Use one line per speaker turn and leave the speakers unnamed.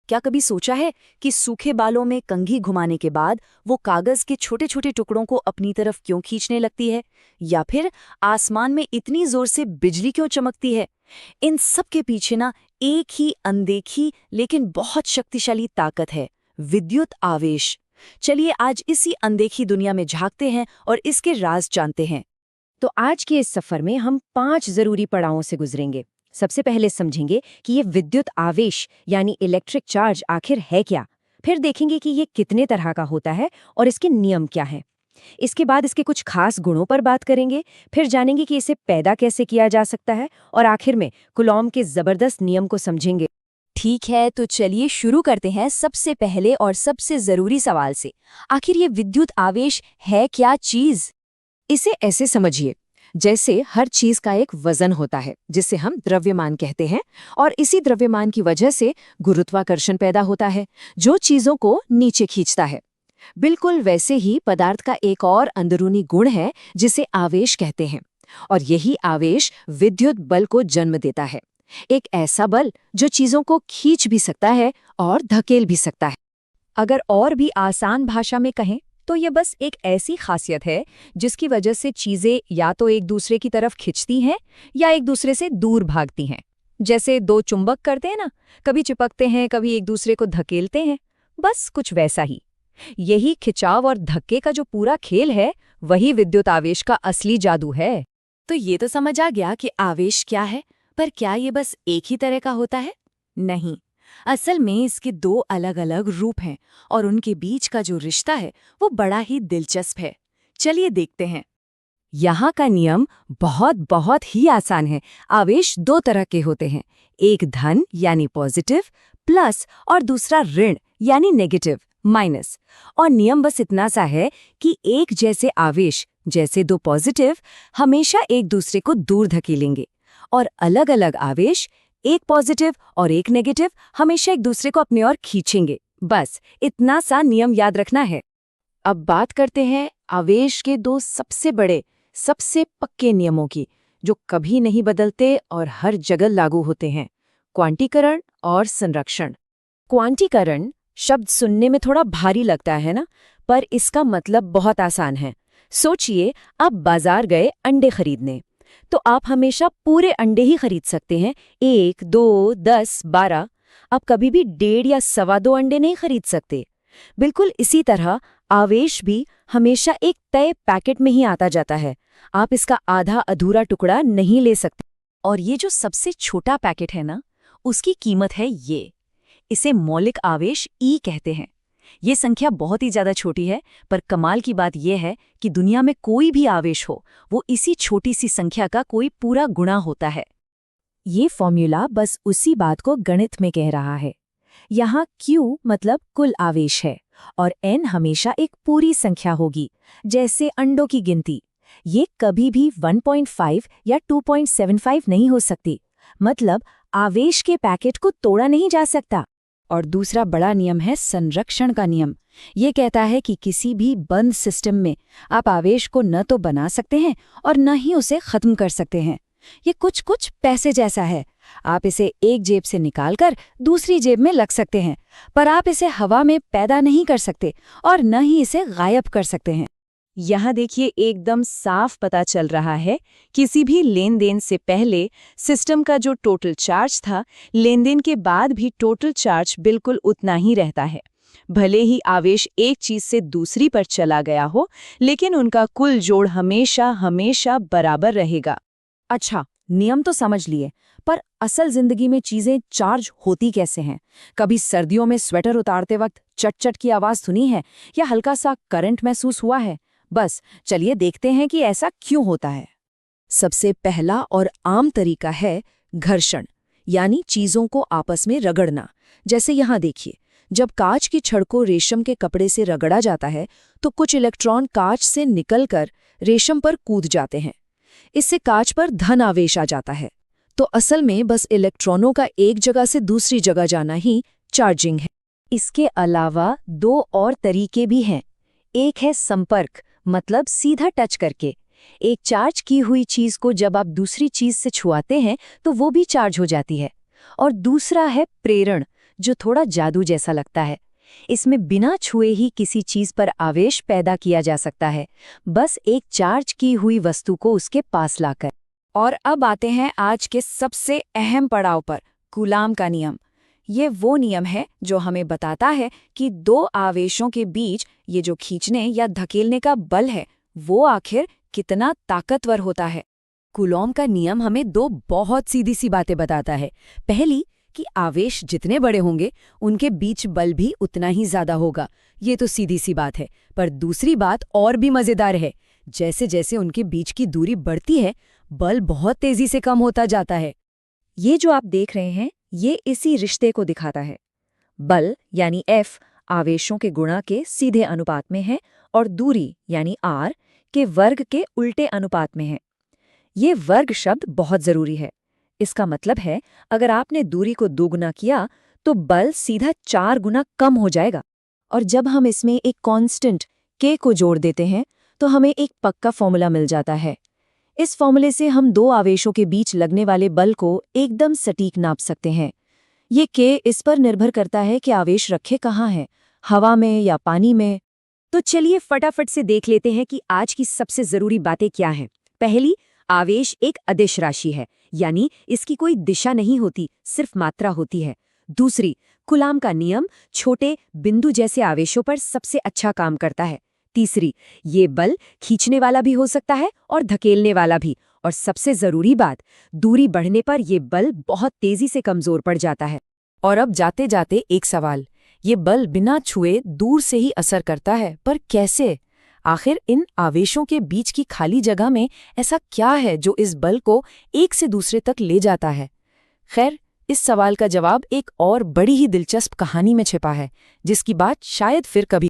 क्या कभी सोचा है कि सूखे बालों में कंघी घुमाने के बाद वो कागज के छोटे छोटे टुकड़ों को अपनी तरफ क्यों खींचने लगती है, या फिर आसमान में इतनी जोर से बिजली क्यों चमकती है? इन सब के पीछे ना एक ही अनदेखी लेकिन बहुत शक्तिशाली ताकत है, विद्युत आवेश। चलिए आज इसी अनदेखी दुनिया में झांकते हैं और इसके राज जानते हैं।
तो आज के इस सफर में हम 5 जरूरी पड़ावों से गुजरेंगे। सबसे पहले समझेंगे कि ये विद्युत आवेश यानी इलेक्ट्रिक चार्ज आखिर है क्या। फिर देखेंगे कि ये कितने तरह का होता है और इसके नियम क्या हैं। इसके बाद इसके कुछ खास गुणों पर बात करेंगे। फिर जानेंगे कि इसे पैदा कैसे किया जा सकता है और आखिर में कूलॉम के जबरदस्त नियम को समझेंगे।
ठीक है, तो चलिए शुरू करते हैं सबसे पहले और सबसे जरूरी सवाल से। आखिर ये विद्युत आवेश है क्या चीज?
इसे ऐसे समझिए जैसे हर चीज का एक वजन होता है जिसे हम द्रव्यमान कहते हैं, और इसी द्रव्यमान की वजह से गुरुत्वाकर्षण पैदा होता है जो चीजों को नीचे खींचता है। बिल्कुल वैसे ही पदार्थ का एक और अंदरूनी गुण है जिसे आवेश कहते हैं, और यही आवेश विद्युत बल को जन्म देता है। एक ऐसा बल जो चीजों को खींच भी सकता है और धकेल भी सकता है।
अगर और भी आसान भाषा में कहें तो ये बस एक ऐसी खासियत है जिसकी वजह से चीजें या तो एक दूसरे की तरफ खिंचती हैं या एक दूसरे से दूर भागती हैं। जैसे दो चुंबक करते हैं ना, कभी चिपकते हैं, कभी एक दूसरे को धकेलते हैं, बस कुछ वैसा ही। यही खिंचाव और धक्के का जो पूरा खेल है, वही विद्युत आवेश का असली जादू है। तो ये तो समझ आ गया कि आवेश क्या है, पर क्या ये बस एक ही तरह का होता है? नहीं, असल में इसके 2 अलग-अलग रूप हैं और उनके बीच का जो रिश्ता है वो बड़ा ही दिलचस्प है। चलिए देखते हैं।
यहाँ का नियम बहुत बहुत ही आसान है। आवेश 2 तरह के होते हैं, एक धन यानी पॉजिटिव प्लस और दूसरा ऋण यानी नेगेटिव माइनस। और नियम बस इतना सा है कि एक जैसे आवेश जैसे 2 पॉजिटिव हमेशा एक दूसरे को दूर धकेलेंगे, और अलग-अलग आवेश एक पॉजिटिव और एक नेगेटिव हमेशा एक दूसरे को अपनी ओर खींचेंगे। बस इतना सा नियम याद रखना है। अब बात करते हैं आवेश के 2 सबसे बड़े, सबसे पक्के नियमों की, जो कभी नहीं बदलते और हर जगह लागू होते हैं, क्वांटीकरण और संरक्षण। क्वांटीकरण शब्द सुनने में थोड़ा भारी लगता है ना, पर इसका मतलब बहुत आसान है। सोचिए, आप बाजार गए अंडे खरीदने, तो आप हमेशा पूरे अंडे ही खरीद सकते हैं, 1, 2, 10, 12। आप कभी भी 1.5 या 2.25 अंडे नहीं खरीद सकते। बिल्कुल इसी तरह आवेश भी हमेशा एक तय पैकेट में ही आता जाता है। आप इसका आधा अधूरा टुकड़ा नहीं ले सकते।
और ये जो सबसे छोटा पैकेट है ना, उसकी कीमत है ये। इसे मौलिक आवेश ई कहते हैं। ये संख्या बहुत ही ज्यादा छोटी है, पर कमाल की बात यह है कि दुनिया में कोई भी आवेश हो, वो इसी छोटी सी संख्या का कोई पूरा गुणा होता है।
ये फॉर्मूला बस उसी बात को गणित में कह रहा है। यहाँ Q मतलब कुल आवेश है और N हमेशा एक पूरी संख्या होगी, जैसे अंडों की गिनती। ये कभी भी 1.5 या 2.75 नहीं हो सकती। मतलब आवेश के पैकेट को तोड़ा नहीं जा सकता। और दूसरा बड़ा नियम है संरक्षण का नियम। ये कहता है कि किसी भी बंद सिस्टम में आप आवेश को न तो बना सकते हैं और न ही उसे खत्म कर सकते हैं। ये कुछ पैसे जैसा है। आप इसे एक जेब से निकालकर दूसरी जेब में लग सकते हैं, पर आप इसे हवा में पैदा नहीं कर सकते और न ही इसे गायब कर सकते हैं। यहाँ देखिए, एकदम साफ पता चल रहा है, किसी भी लेन देन से पहले सिस्टम का जो टोटल चार्ज था, लेन देन के बाद भी टोटल चार्ज बिल्कुल उतना ही रहता है। भले ही आवेश एक चीज से दूसरी पर चला गया हो, लेकिन उनका कुल जोड़ हमेशा हमेशा बराबर रहेगा। अच्छा, नियम तो समझ लिए, पर असल जिंदगी में चीजें चार्ज होती कैसे हैं? कभी सर्दियों में स्वेटर उतारते वक्त चट-चट की आवाज सुनी है या हल्का सा करंट महसूस हुआ है? बस चलिए देखते हैं कि ऐसा क्यों होता है। सबसे पहला और आम तरीका है घर्षण, यानी चीजों को आपस में रगड़ना। जैसे यहाँ देखिए, जब कांच की छड़ को रेशम के कपड़े से रगड़ा जाता है, तो कुछ इलेक्ट्रॉन कांच से निकलकर रेशम पर कूद जाते हैं। इससे कांच पर धन आवेश आ जाता है। तो असल में बस इलेक्ट्रॉनों का एक जगह से दूसरी जगह जाना ही चार्जिंग है। इसके अलावा 2 और तरीके भी हैं। एक है संपर्क, मतलब सीधा टच करके। एक चार्ज की हुई चीज को जब आप दूसरी चीज से छुआते हैं तो वो भी चार्ज हो जाती है। और दूसरा है प्रेरण, जो थोड़ा जादू जैसा लगता है। इसमें बिना छुए ही किसी चीज पर आवेश पैदा किया जा सकता है, बस एक चार्ज की हुई वस्तु को उसके पास लाकर।
और अब आते हैं आज के सबसे अहम पड़ाव पर, कूलाम का नियम। ये वो नियम है जो हमें बताता है कि दो आवेशों के बीच ये जो खींचने या धकेलने का बल है, वो आखिर कितना ताकतवर होता है।
कूलॉम का नियम हमें दो बहुत सीधी सी बातें बताता है। पहली कि आवेश जितने बड़े होंगे उनके बीच बल भी उतना ही ज्यादा होगा, ये तो सीधी सी बात है। पर दूसरी बात और भी मजेदार है, जैसे जैसे उनके बीच की दूरी बढ़ती है बल बहुत तेजी से कम होता जाता है।
ये जो आप देख रहे हैं ये इसी रिश्ते को दिखाता है। बल यानी F आवेशों के गुणा के सीधे अनुपात में है और दूरी यानी R के वर्ग के उल्टे अनुपात में है। ये वर्ग शब्द बहुत जरूरी है। इसका मतलब है अगर आपने दूरी को दोगुना किया तो बल सीधा 4 गुना कम हो जाएगा।
और जब हम इसमें एक कांस्टेंट K को जोड़ देते हैं तो हमें एक पक्का फॉर्मूला मिल जाता है। इस फॉर्मूले से हम दो आवेशों के बीच लगने वाले बल को एकदम सटीक नाप सकते हैं। ये K इस पर निर्भर करता है कि आवेश रखे कहाँ हैं, हवा में या पानी में।
तो चलिए फटाफट से देख लेते हैं कि आज की सबसे जरूरी बातें क्या हैं। पहली, आवेश एक अदिश राशि है, यानी इसकी कोई दिशा नहीं होती, सिर्फ मात्रा होती है। दूसरी, कूलाम का नियम छोटे बिंदु जैसे आवेशों पर सबसे अच्छा काम करता है। तीसरी, ये बल खींचने वाला भी हो सकता है और धकेलने वाला भी। और सबसे जरूरी बात, दूरी बढ़ने पर ये बल बहुत तेजी से कमजोर पड़ जाता है।
और अब जाते जाते एक सवाल, ये बल बिना छुए दूर से ही असर करता है, पर कैसे? आखिर इन आवेशों के बीच की खाली जगह में ऐसा क्या है जो इस बल को एक से दूसरे तक ले जाता है? खैर, इस सवाल का जवाब एक और बड़ी ही दिलचस्प कहानी में छिपा है, जिसकी बात शायद फिर कभी